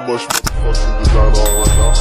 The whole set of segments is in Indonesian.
much motherfucking design on right now.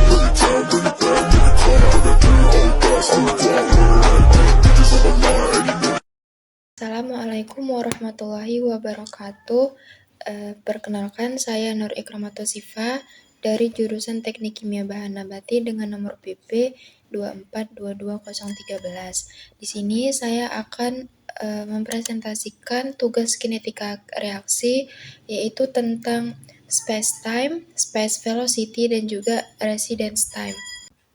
Bring it down, bring it back, make it clap. I got 3 whole thoughts on the block, bitches on my line, Assalamualaikum warahmatullahi wabarakatuh. Perkenalkan, saya Nur Ikramato Sifa dari jurusan Teknik Kimia Bahan Nabati dengan nomor PP 2422013. Di sini saya akan mempresentasikan tugas kinetika reaksi, yaitu tentang space time, space velocity, dan juga residence time.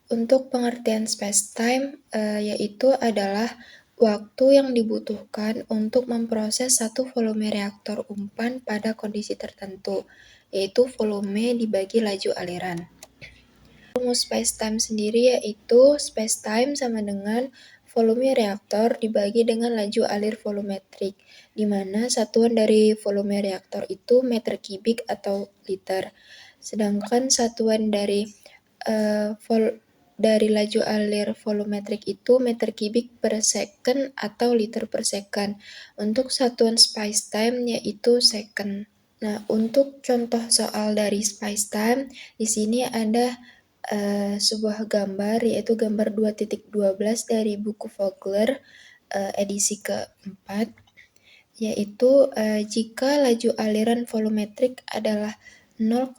Untuk pengertian space time, yaitu adalah waktu yang dibutuhkan untuk memproses satu volume reaktor umpan pada kondisi tertentu, yaitu volume dibagi laju aliran. Rumus spacetime sendiri yaitu spacetime sama dengan volume reaktor dibagi dengan laju alir volumetrik, di mana satuan dari volume reaktor itu meter kubik atau liter. Sedangkan satuan dari laju alir volumetrik itu meter kubik per second atau liter per second. Untuk satuan spacetime yaitu second. Nah, untuk contoh soal dari spacetime, di sini ada sebuah gambar, yaitu gambar 2.12 dari buku Vogler edisi keempat, yaitu jika laju aliran volumetrik adalah 0,01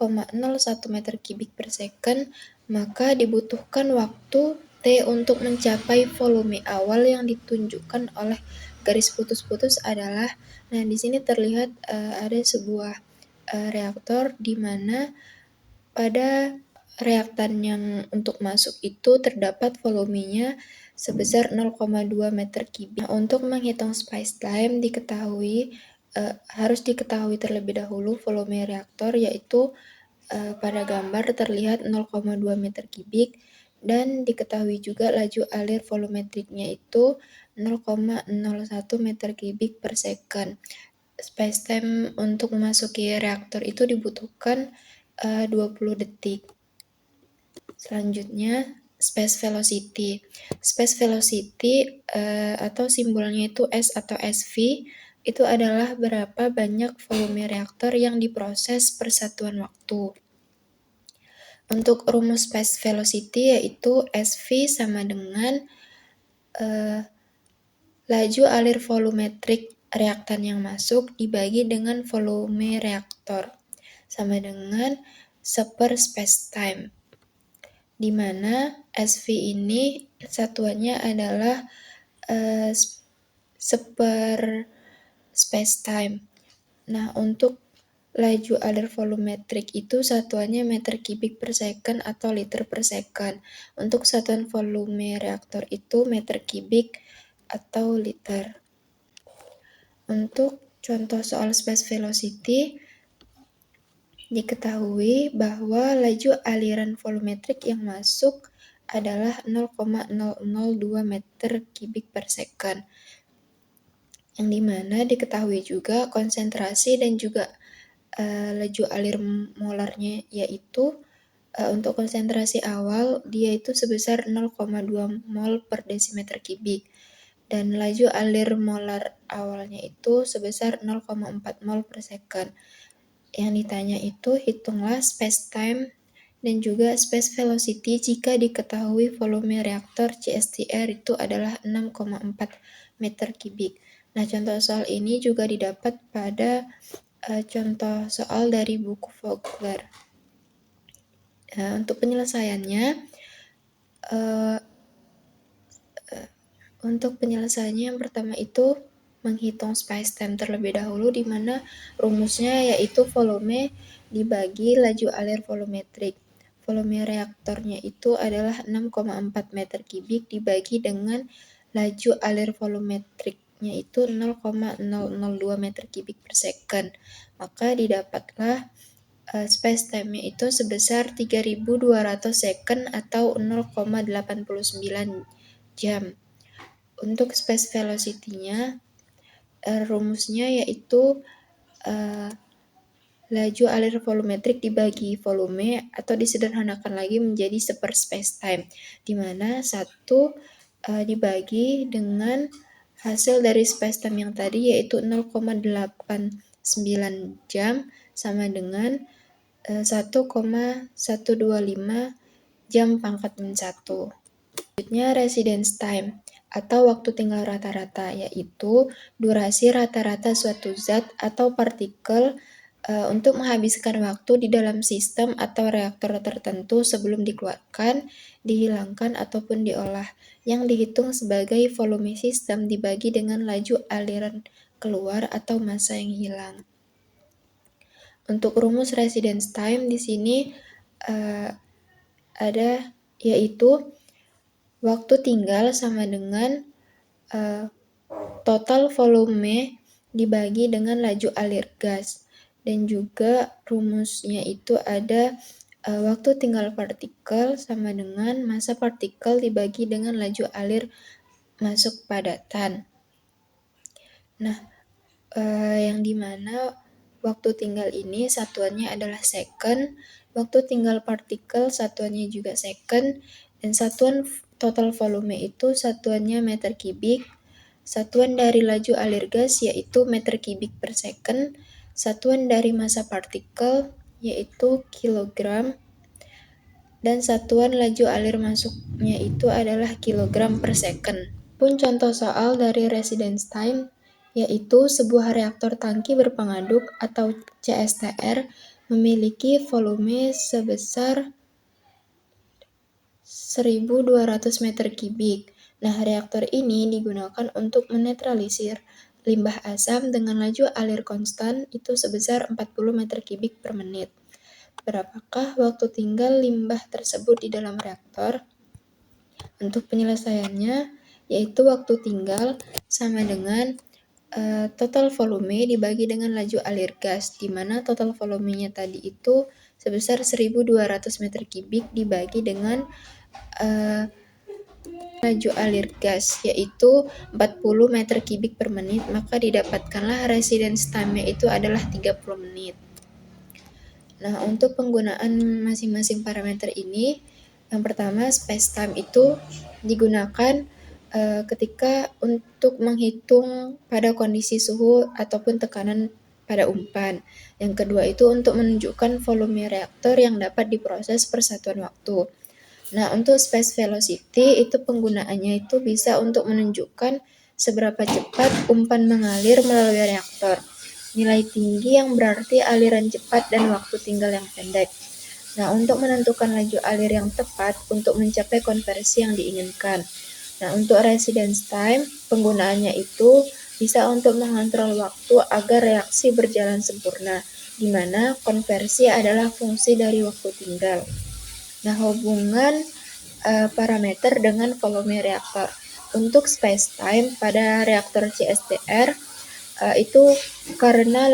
meter kubik per second, maka dibutuhkan waktu T untuk mencapai volume awal yang ditunjukkan oleh garis putus-putus adalah, nah di sini terlihat ada sebuah reaktor di mana pada reaktan yang untuk masuk itu terdapat volumenya sebesar 0,2 meter kubik. Nah, untuk menghitung spacetime harus diketahui terlebih dahulu volume reaktor, yaitu pada gambar terlihat 0,2 meter kubik, dan diketahui juga laju alir volumetriknya itu 0,01 meter kubik per second. Spacetime untuk memasuki reaktor itu dibutuhkan 20 detik. Selanjutnya, space velocity. Space velocity atau simbolnya itu S atau SV, itu adalah berapa banyak volume reaktor yang diproses per satuan waktu. Untuk rumus space velocity yaitu SV sama dengan laju alir volumetrik reaktan yang masuk dibagi dengan volume reaktor, sama dengan seper spacetime, di mana SV ini satuannya adalah seper spacetime. Nah, untuk laju alir volumetrik itu satuannya meter kubik per second atau liter per second. Untuk satuan volume reaktor itu meter kubik atau liter. Untuk contoh soal space velocity, diketahui bahwa laju aliran volumetrik yang masuk adalah 0,002 meter kubik per second, yang dimana diketahui juga konsentrasi dan juga laju alir molarnya, yaitu untuk konsentrasi awal dia itu sebesar 0,2 mol per desimeter kubik, dan laju alir molar awalnya itu sebesar 0,4 mol per second. Yang ditanya itu hitunglah spacetime dan juga space velocity jika diketahui volume reaktor CSTR itu adalah 6,4 meter kubik. Nah, contoh soal ini juga didapat pada contoh soal dari buku Vogler. Untuk penyelesaiannya, yang pertama itu menghitung spacetime terlebih dahulu, di mana rumusnya yaitu volume dibagi laju alir volumetrik. Volume reaktornya itu adalah 6,4 meter kubik dibagi dengan laju alir volumetriknya itu 0,002 meter kubik per second. Maka didapatlah spacetime-nya itu sebesar 3.200 second atau 0,89 jam. Untuk space velocity-nya, rumusnya yaitu laju alir volumetrik dibagi volume, atau disederhanakan lagi menjadi seper spacetime, di mana 1 dibagi dengan hasil dari spacetime yang tadi yaitu 0,89 jam sama dengan 1,125 jam pangkat min 1. Selanjutnya residence time atau waktu tinggal rata-rata, yaitu durasi rata-rata suatu zat atau partikel untuk menghabiskan waktu di dalam sistem atau reaktor tertentu sebelum dikeluarkan, dihilangkan, ataupun diolah, yang dihitung sebagai volume sistem dibagi dengan laju aliran keluar atau massa yang hilang. Untuk rumus residence time di sini ada, yaitu waktu tinggal sama dengan total volume dibagi dengan laju alir gas. Dan juga rumusnya itu ada waktu tinggal partikel sama dengan massa partikel dibagi dengan laju alir masuk padatan. Nah, yang dimana waktu tinggal ini satuannya adalah second, waktu tinggal partikel satuannya juga second, dan satuan total volume itu satuannya meter kubik, satuan dari laju alir gas yaitu meter kubik per second, satuan dari massa partikel yaitu kilogram, dan satuan laju alir masuknya itu adalah kilogram per second. Pun contoh soal dari residence time, yaitu sebuah reaktor tangki berpengaduk atau CSTR memiliki volume sebesar 1.200 meter kubik. Nah, reaktor ini digunakan untuk menetralisir limbah asam dengan laju alir konstan itu sebesar 40 meter kubik per menit. Berapakah waktu tinggal limbah tersebut di dalam reaktor? Untuk penyelesaiannya, yaitu waktu tinggal sama dengan total volume dibagi dengan laju alir gas, di mana total volumenya tadi itu sebesar 1.200 meter kubik dibagi dengan laju alir gas yaitu 40 meter kubik per menit, maka didapatkanlah residence time-nya itu adalah 30 menit. Nah, untuk penggunaan masing-masing parameter ini, yang pertama space-time itu digunakan ketika untuk menghitung pada kondisi suhu ataupun tekanan pada umpan. Yang kedua itu untuk menunjukkan volume reaktor yang dapat diproses per satuan waktu. Nah, untuk space velocity itu penggunaannya itu bisa untuk menunjukkan seberapa cepat umpan mengalir melalui reaktor. Nilai tinggi yang berarti aliran cepat dan waktu tinggal yang pendek. Nah, untuk menentukan laju alir yang tepat untuk mencapai konversi yang diinginkan. Nah, untuk residence time, penggunaannya itu bisa untuk mengontrol waktu agar reaksi berjalan sempurna, di mana konversi adalah fungsi dari waktu tinggal. Nah, hubungan parameter dengan volume reaktor. Untuk space time pada reaktor CSTR itu karena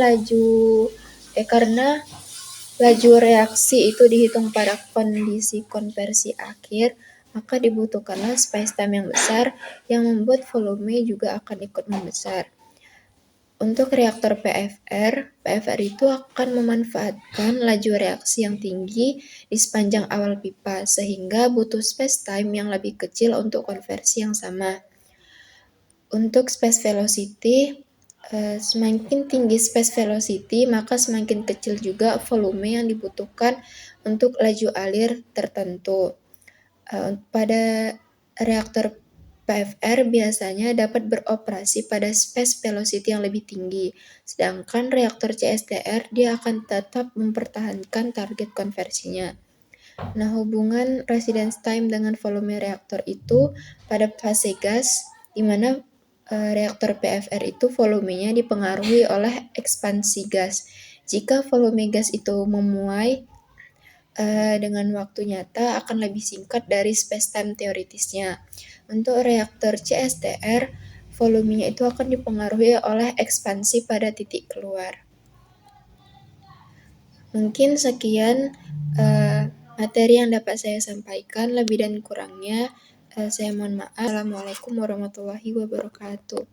laju reaksi itu dihitung pada kondisi konversi akhir, maka dibutuhkanlah space time yang besar yang membuat volume juga akan ikut membesar. Untuk reaktor PFR itu akan memanfaatkan laju reaksi yang tinggi di sepanjang awal pipa, sehingga butuh space time yang lebih kecil untuk konversi yang sama. Untuk space velocity, semakin tinggi space velocity, maka semakin kecil juga volume yang dibutuhkan untuk laju alir tertentu. Pada reaktor PFR biasanya dapat beroperasi pada space velocity yang lebih tinggi, sedangkan reaktor CSTR dia akan tetap mempertahankan target konversinya. Nah, hubungan residence time dengan volume reaktor itu pada fase gas, di mana reaktor PFR itu volumenya dipengaruhi oleh ekspansi gas. Jika volume gas itu memuai dengan waktu nyata akan lebih singkat dari space-time teoritisnya. Untuk reaktor CSTR, volumenya itu akan dipengaruhi oleh ekspansi pada titik keluar. Mungkin sekian materi yang dapat saya sampaikan, lebih dan kurangnya saya mohon maaf. Assalamualaikum warahmatullahi wabarakatuh.